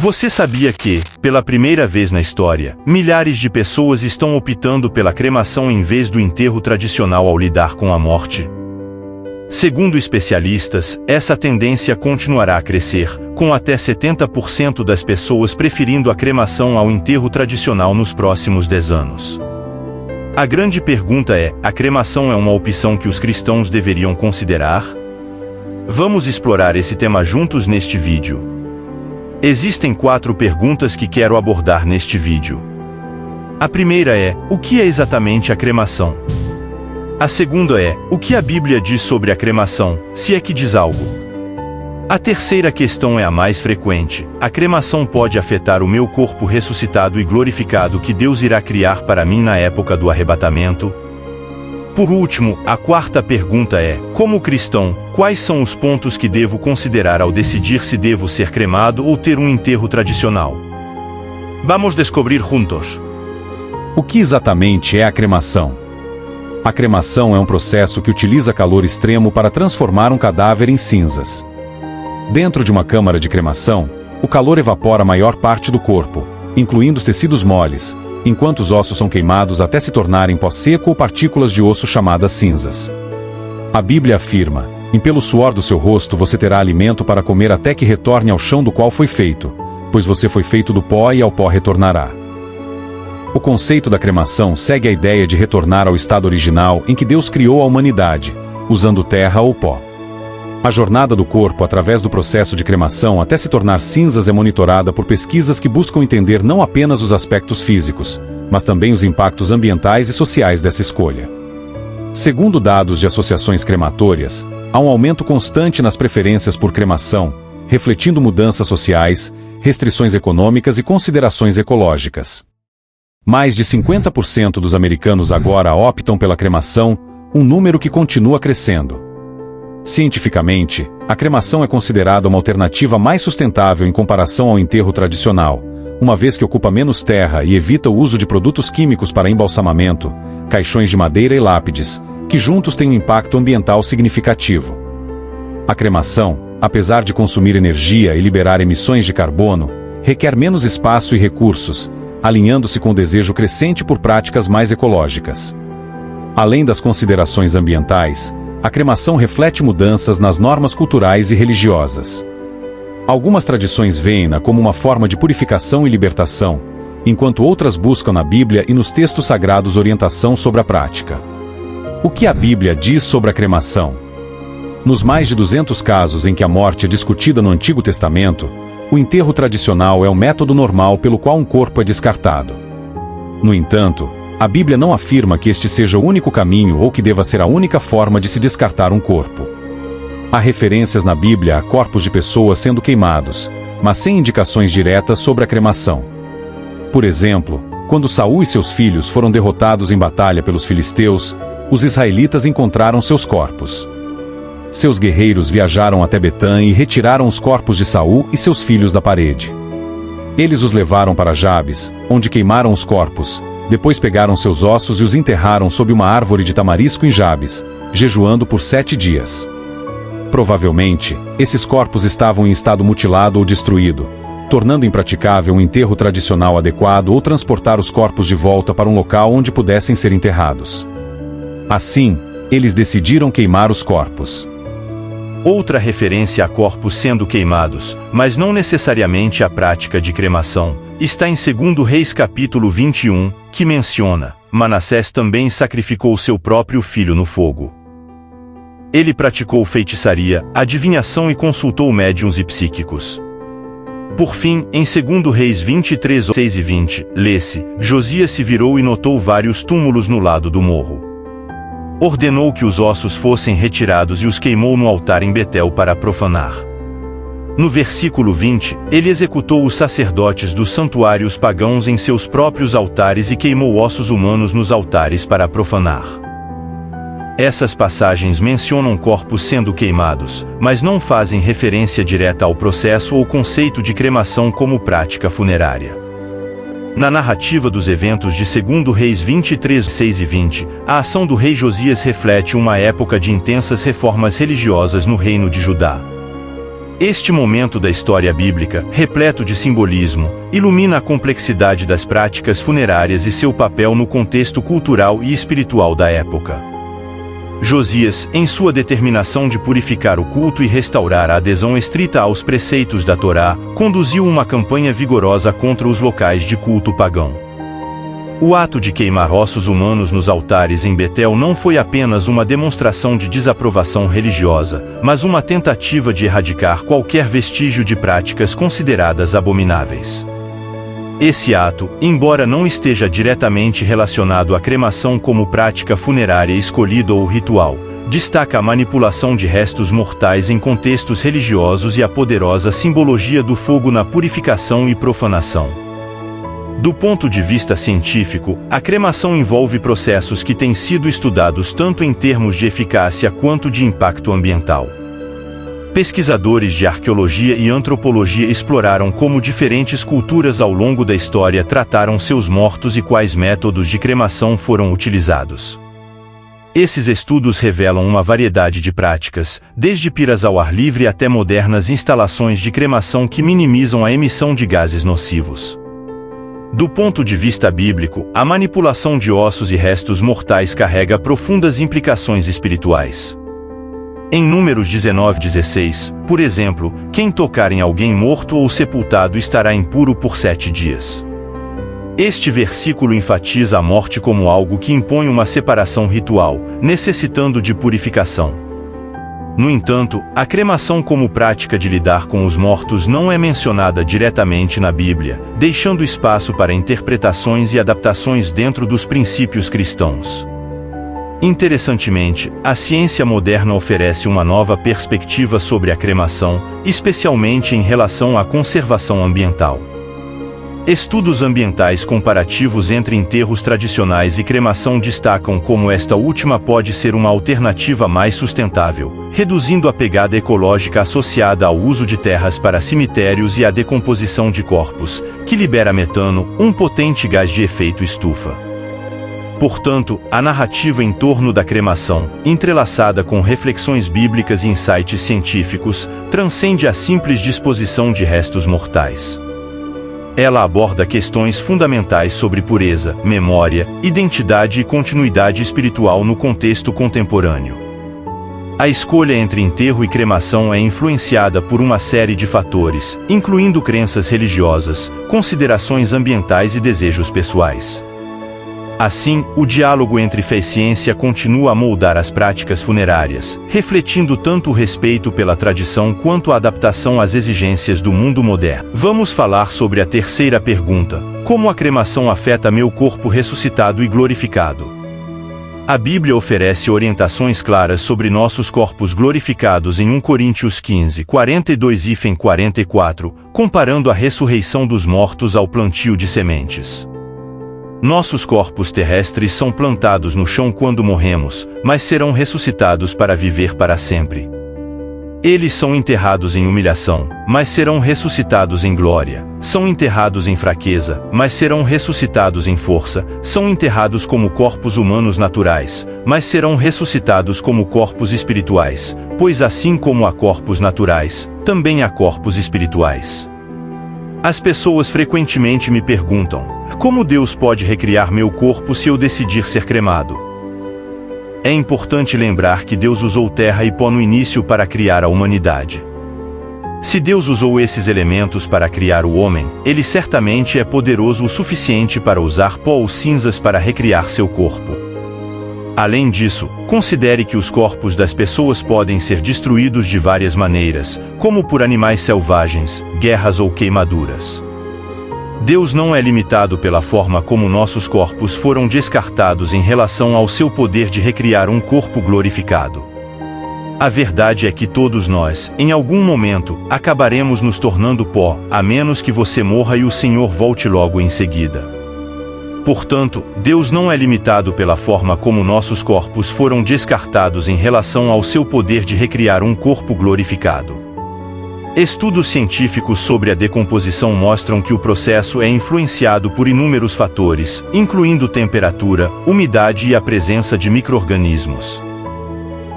Você sabia que, pela primeira vez na história, milhares de pessoas estão optando pela cremação em vez do enterro tradicional ao lidar com a morte? Segundo especialistas, essa tendência continuará a crescer, com até 70% das pessoas preferindo a cremação ao enterro tradicional nos próximos 10 anos. A grande pergunta é: a cremação é uma opção que os cristãos deveriam considerar? Vamos explorar esse tema juntos neste vídeo. Existem 4 perguntas que quero abordar neste vídeo. A primeira é: o que é exatamente a cremação? A segunda é: o que a Bíblia diz sobre a cremação, se é que diz algo? A terceira questão é a mais frequente: a cremação pode afetar o meu corpo ressuscitado e glorificado que Deus irá criar para mim na época do arrebatamento? Por último, a quarta pergunta é: como cristão, quais são os pontos que devo considerar ao decidir se devo ser cremado ou ter um enterro tradicional? Vamos descobrir juntos. O que exatamente é a cremação? A cremação é um processo que utiliza calor extremo para transformar um cadáver em cinzas. Dentro de uma câmara de cremação, o calor evapora a maior parte do corpo, incluindo os tecidos moles, enquanto os ossos são queimados até se tornarem pó seco ou partículas de osso chamadas cinzas. A Bíblia afirma: e pelo suor do seu rosto você terá alimento para comer até que retorne ao chão do qual foi feito, pois você foi feito do pó e ao pó retornará. O conceito da cremação segue a ideia de retornar ao estado original em que Deus criou a humanidade, usando terra ou pó. A jornada do corpo através do processo de cremação até se tornar cinzas é monitorada por pesquisas que buscam entender não apenas os aspectos físicos, mas também os impactos ambientais e sociais dessa escolha. Segundo dados de associações crematórias, há um aumento constante nas preferências por cremação, refletindo mudanças sociais, restrições econômicas e considerações ecológicas. Mais de 50% dos americanos agora optam pela cremação, um número que continua crescendo. Cientificamente, a cremação é considerada uma alternativa mais sustentável em comparação ao enterro tradicional, uma vez que ocupa menos terra e evita o uso de produtos químicos para embalsamamento, caixões de madeira e lápides, que juntos têm um impacto ambiental significativo. A cremação, apesar de consumir energia e liberar emissões de carbono, requer menos espaço e recursos, alinhando-se com o desejo crescente por práticas mais ecológicas. Além das considerações ambientais, a cremação reflete mudanças nas normas culturais e religiosas. Algumas tradições veem-na como uma forma de purificação e libertação, enquanto outras buscam na Bíblia e nos textos sagrados orientação sobre a prática. O que a Bíblia diz sobre a cremação? Nos mais de 200 casos em que a morte é discutida no Antigo Testamento, o enterro tradicional é o método normal pelo qual um corpo é descartado. No entanto, a Bíblia não afirma que este seja o único caminho ou que deva ser a única forma de se descartar um corpo. Há referências na Bíblia a corpos de pessoas sendo queimados, mas sem indicações diretas sobre a cremação. Por exemplo, quando Saul e seus filhos foram derrotados em batalha pelos filisteus, os israelitas encontraram seus corpos. Seus guerreiros viajaram até Betã e retiraram os corpos de Saul e seus filhos da parede. Eles os levaram para Jabes, onde queimaram os corpos. Depois pegaram seus ossos e os enterraram sob uma árvore de tamarisco em Jabes, jejuando por 7 dias. Provavelmente, esses corpos estavam em estado mutilado ou destruído, tornando impraticável um enterro tradicional adequado ou transportar os corpos de volta para um local onde pudessem ser enterrados. Assim, eles decidiram queimar os corpos. Outra referência a corpos sendo queimados, mas não necessariamente a prática de cremação, está em 2 Reis capítulo 21, que menciona: Manassés também sacrificou seu próprio filho no fogo. Ele praticou feitiçaria, adivinhação e consultou médiuns e psíquicos. Por fim, em 2 Reis 23, 6 e 20, lê-se: Josias se virou e notou vários túmulos no lado do morro. Ordenou que os ossos fossem retirados e os queimou no altar em Betel para profanar. No versículo 20, ele executou os sacerdotes dos santuários pagãos em seus próprios altares e queimou ossos humanos nos altares para profanar. Essas passagens mencionam corpos sendo queimados, mas não fazem referência direta ao processo ou conceito de cremação como prática funerária. Na narrativa dos eventos de 2 Reis 23, 6 e 20, a ação do rei Josias reflete uma época de intensas reformas religiosas no reino de Judá. Este momento da história bíblica, repleto de simbolismo, ilumina a complexidade das práticas funerárias e seu papel no contexto cultural e espiritual da época. Josias, em sua determinação de purificar o culto e restaurar a adesão estrita aos preceitos da Torá, conduziu uma campanha vigorosa contra os locais de culto pagão. O ato de queimar ossos humanos nos altares em Betel não foi apenas uma demonstração de desaprovação religiosa, mas uma tentativa de erradicar qualquer vestígio de práticas consideradas abomináveis. Esse ato, embora não esteja diretamente relacionado à cremação como prática funerária escolhida ou ritual, destaca a manipulação de restos mortais em contextos religiosos e a poderosa simbologia do fogo na purificação e profanação. Do ponto de vista científico, a cremação envolve processos que têm sido estudados tanto em termos de eficácia quanto de impacto ambiental. Pesquisadores de arqueologia e antropologia exploraram como diferentes culturas ao longo da história trataram seus mortos e quais métodos de cremação foram utilizados. Esses estudos revelam uma variedade de práticas, desde piras ao ar livre até modernas instalações de cremação que minimizam a emissão de gases nocivos. Do ponto de vista bíblico, a manipulação de ossos e restos mortais carrega profundas implicações espirituais. Em Números 19:16, por exemplo, quem tocar em alguém morto ou sepultado estará impuro por 7 dias. Este versículo enfatiza a morte como algo que impõe uma separação ritual, necessitando de purificação. No entanto, a cremação como prática de lidar com os mortos não é mencionada diretamente na Bíblia, deixando espaço para interpretações e adaptações dentro dos princípios cristãos. Interessantemente, a ciência moderna oferece uma nova perspectiva sobre a cremação, especialmente em relação à conservação ambiental. Estudos ambientais comparativos entre enterros tradicionais e cremação destacam como esta última pode ser uma alternativa mais sustentável, reduzindo a pegada ecológica associada ao uso de terras para cemitérios e à decomposição de corpos, que libera metano, um potente gás de efeito estufa. Portanto, a narrativa em torno da cremação, entrelaçada com reflexões bíblicas e insights científicos, transcende a simples disposição de restos mortais. Ela aborda questões fundamentais sobre pureza, memória, identidade e continuidade espiritual no contexto contemporâneo. A escolha entre enterro e cremação é influenciada por uma série de fatores, incluindo crenças religiosas, considerações ambientais e desejos pessoais. Assim, o diálogo entre fé e ciência continua a moldar as práticas funerárias, refletindo tanto o respeito pela tradição quanto a adaptação às exigências do mundo moderno. Vamos falar sobre a terceira pergunta: como a cremação afeta meu corpo ressuscitado e glorificado? A Bíblia oferece orientações claras sobre nossos corpos glorificados em 1 Coríntios 15, 42-44, comparando a ressurreição dos mortos ao plantio de sementes. Nossos corpos terrestres são plantados no chão quando morremos, mas serão ressuscitados para viver para sempre. Eles são enterrados em humilhação, mas serão ressuscitados em glória. São enterrados em fraqueza, mas serão ressuscitados em força. São enterrados como corpos humanos naturais, mas serão ressuscitados como corpos espirituais, pois assim como há corpos naturais, também há corpos espirituais. As pessoas frequentemente me perguntam: como Deus pode recriar meu corpo se eu decidir ser cremado? É importante lembrar que Deus usou terra e pó no início para criar a humanidade. Se Deus usou esses elementos para criar o homem, Ele certamente é poderoso o suficiente para usar pó ou cinzas para recriar seu corpo. Além disso, considere que os corpos das pessoas podem ser destruídos de várias maneiras, como por animais selvagens, guerras ou queimaduras. Deus não é limitado pela forma como nossos corpos foram descartados em relação ao seu poder de recriar um corpo glorificado. A verdade é que todos nós, em algum momento, acabaremos nos tornando pó, a menos que você morra e o Senhor volte logo em seguida. Portanto, Deus não é limitado pela forma como nossos corpos foram descartados em relação ao seu poder de recriar um corpo glorificado. Estudos científicos sobre a decomposição mostram que o processo é influenciado por inúmeros fatores, incluindo temperatura, umidade e a presença de micro-organismos.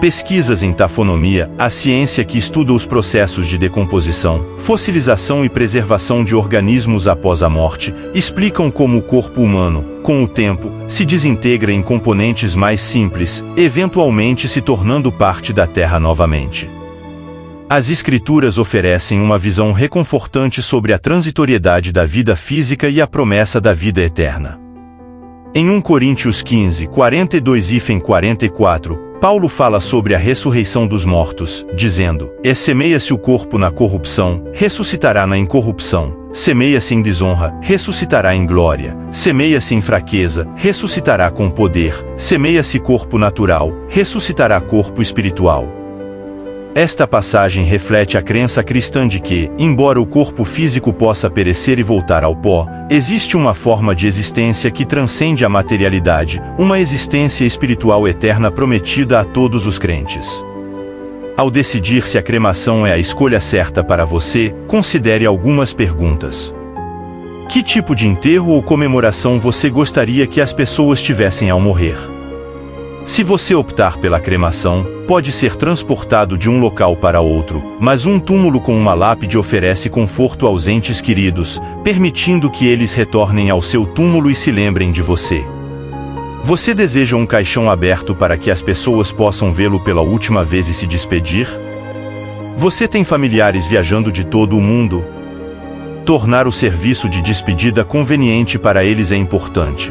Pesquisas em tafonomia, a ciência que estuda os processos de decomposição, fossilização e preservação de organismos após a morte, explicam como o corpo humano, com o tempo, se desintegra em componentes mais simples, eventualmente se tornando parte da Terra novamente. As Escrituras oferecem uma visão reconfortante sobre a transitoriedade da vida física e a promessa da vida eterna. Em 1 Coríntios 15, 42-44, Paulo fala sobre a ressurreição dos mortos, dizendo: semeia-se o corpo na corrupção, ressuscitará na incorrupção, semeia-se em desonra, ressuscitará em glória, semeia-se em fraqueza, ressuscitará com poder, semeia-se corpo natural, ressuscitará corpo espiritual. Esta passagem reflete a crença cristã de que, embora o corpo físico possa perecer e voltar ao pó, existe uma forma de existência que transcende a materialidade, uma existência espiritual eterna prometida a todos os crentes. Ao decidir se a cremação é a escolha certa para você, considere algumas perguntas. Que tipo de enterro ou comemoração você gostaria que as pessoas tivessem ao morrer? Se você optar pela cremação, pode ser transportado de um local para outro, mas um túmulo com uma lápide oferece conforto aos entes queridos, permitindo que eles retornem ao seu túmulo e se lembrem de você. Você deseja um caixão aberto para que as pessoas possam vê-lo pela última vez e se despedir? Você tem familiares viajando de todo o mundo? Tornar o serviço de despedida conveniente para eles é importante.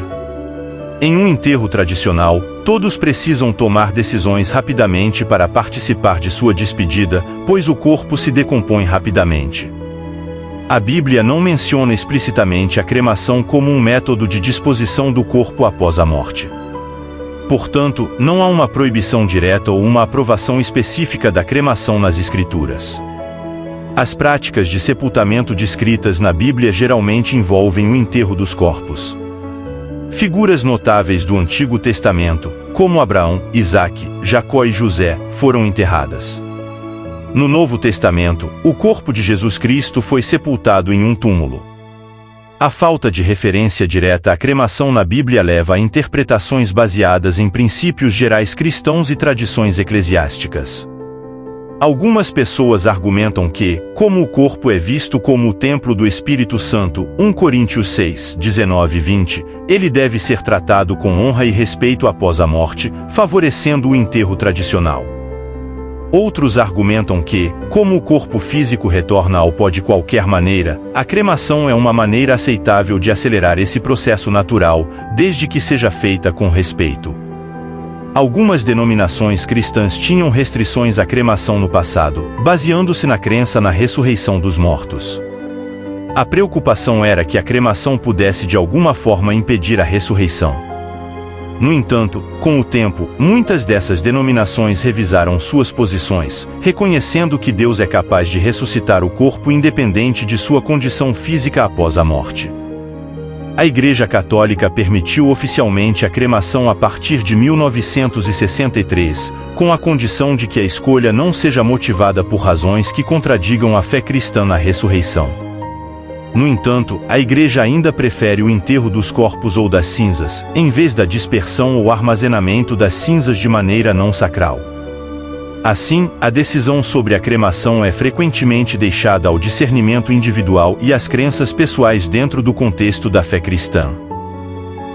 Em um enterro tradicional, todos precisam tomar decisões rapidamente para participar de sua despedida, pois o corpo se decompõe rapidamente. A Bíblia não menciona explicitamente a cremação como um método de disposição do corpo após a morte. Portanto, não há uma proibição direta ou uma aprovação específica da cremação nas Escrituras. As práticas de sepultamento descritas na Bíblia geralmente envolvem o enterro dos corpos. Figuras notáveis do Antigo Testamento, como Abraão, Isaque, Jacó e José, foram enterradas. No Novo Testamento, o corpo de Jesus Cristo foi sepultado em um túmulo. A falta de referência direta à cremação na Bíblia leva a interpretações baseadas em princípios gerais cristãos e tradições eclesiásticas. Algumas pessoas argumentam que, como o corpo é visto como o templo do Espírito Santo, 1 Coríntios 6, 19 e 20, ele deve ser tratado com honra e respeito após a morte, favorecendo o enterro tradicional. Outros argumentam que, como o corpo físico retorna ao pó de qualquer maneira, a cremação é uma maneira aceitável de acelerar esse processo natural, desde que seja feita com respeito. Algumas denominações cristãs tinham restrições à cremação no passado, baseando-se na crença na ressurreição dos mortos. A preocupação era que a cremação pudesse de alguma forma impedir a ressurreição. No entanto, com o tempo, muitas dessas denominações revisaram suas posições, reconhecendo que Deus é capaz de ressuscitar o corpo independente de sua condição física após a morte. A Igreja Católica permitiu oficialmente a cremação a partir de 1963, com a condição de que a escolha não seja motivada por razões que contradigam a fé cristã na ressurreição. No entanto, a Igreja ainda prefere o enterro dos corpos ou das cinzas, em vez da dispersão ou armazenamento das cinzas de maneira não sacral. Assim, a decisão sobre a cremação é frequentemente deixada ao discernimento individual e às crenças pessoais dentro do contexto da fé cristã.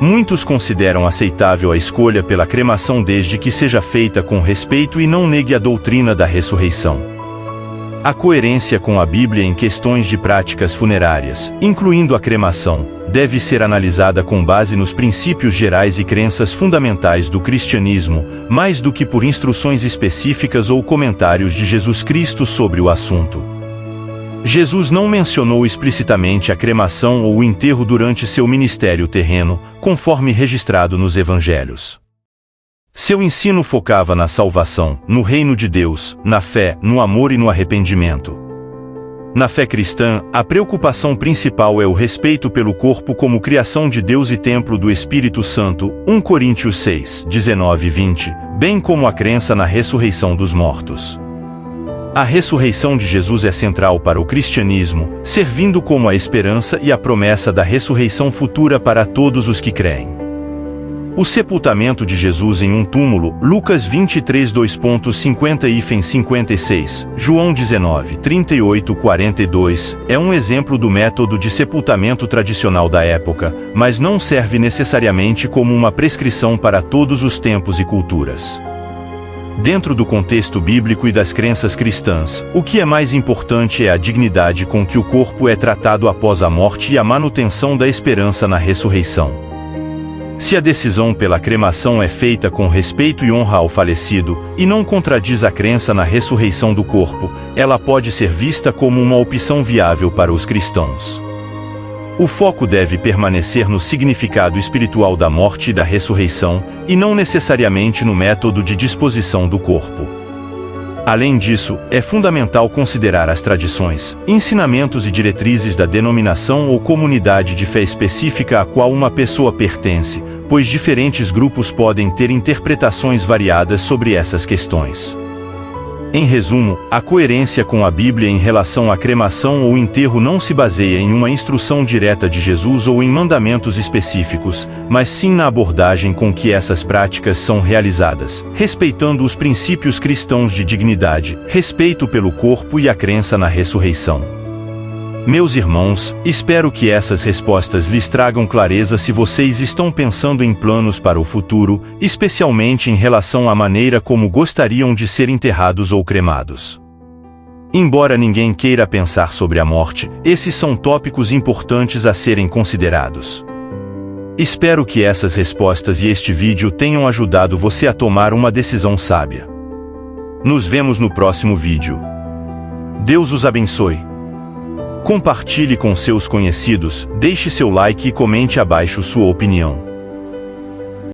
Muitos consideram aceitável a escolha pela cremação desde que seja feita com respeito e não negue a doutrina da ressurreição. A coerência com a Bíblia em questões de práticas funerárias, incluindo a cremação, deve ser analisada com base nos princípios gerais e crenças fundamentais do cristianismo, mais do que por instruções específicas ou comentários de Jesus Cristo sobre o assunto. Jesus não mencionou explicitamente a cremação ou o enterro durante seu ministério terreno, conforme registrado nos Evangelhos. Seu ensino focava na salvação, no reino de Deus, na fé, no amor e no arrependimento. Na fé cristã, a preocupação principal é o respeito pelo corpo como criação de Deus e templo do Espírito Santo, 1 Coríntios 6, 19 e 20, bem como a crença na ressurreição dos mortos. A ressurreição de Jesus é central para o cristianismo, servindo como a esperança e a promessa da ressurreição futura para todos os que creem. O sepultamento de Jesus em um túmulo, Lucas 23 2.50-56, João 19 38-42, é um exemplo do método de sepultamento tradicional da época, mas não serve necessariamente como uma prescrição para todos os tempos e culturas. Dentro do contexto bíblico e das crenças cristãs, o que é mais importante é a dignidade com que o corpo é tratado após a morte e a manutenção da esperança na ressurreição. Se a decisão pela cremação é feita com respeito e honra ao falecido, e não contradiz a crença na ressurreição do corpo, ela pode ser vista como uma opção viável para os cristãos. O foco deve permanecer no significado espiritual da morte e da ressurreição, e não necessariamente no método de disposição do corpo. Além disso, é fundamental considerar as tradições, ensinamentos e diretrizes da denominação ou comunidade de fé específica a qual uma pessoa pertence, pois diferentes grupos podem ter interpretações variadas sobre essas questões. Em resumo, a coerência com a Bíblia em relação à cremação ou enterro não se baseia em uma instrução direta de Jesus ou em mandamentos específicos, mas sim na abordagem com que essas práticas são realizadas, respeitando os princípios cristãos de dignidade, respeito pelo corpo e a crença na ressurreição. Meus irmãos, espero que essas respostas lhes tragam clareza se vocês estão pensando em planos para o futuro, especialmente em relação à maneira como gostariam de ser enterrados ou cremados. Embora ninguém queira pensar sobre a morte, esses são tópicos importantes a serem considerados. Espero que essas respostas e este vídeo tenham ajudado você a tomar uma decisão sábia. Nos vemos no próximo vídeo. Deus os abençoe. Compartilhe com seus conhecidos, deixe seu like e comente abaixo sua opinião.